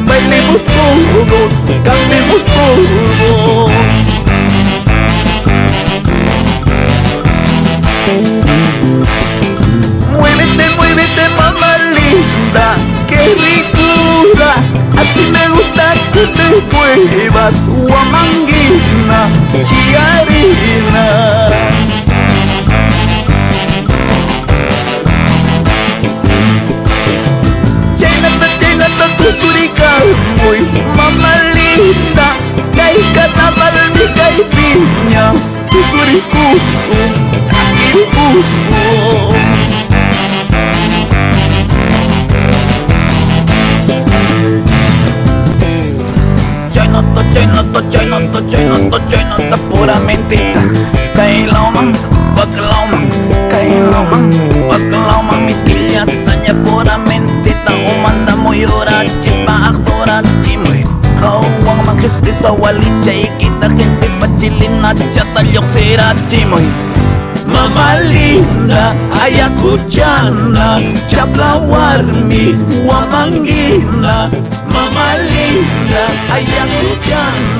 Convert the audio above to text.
bailemos todos, cantemos todos. Muévete, muévete, mamá linda, qué ricura, así me gusta que te muevas, Huamanguina, Chiarina. Suricalmuy, mamá linda, kay carnaval mi kay piña, Surikusu, Ipuso. Choy noto, pura mentita. Kay lauman, baklauman, misquilla, tanya pura mentita. Umanda mo yura, chispa aktora, chimoy. Kawang manghis-bis bawalita, ikita his-bis pachilina, chatalyok sira, chimoy. Mamá linda, ayacuchana, chaplawarmi, Huamanguina. Mamá linda, ayacuchana.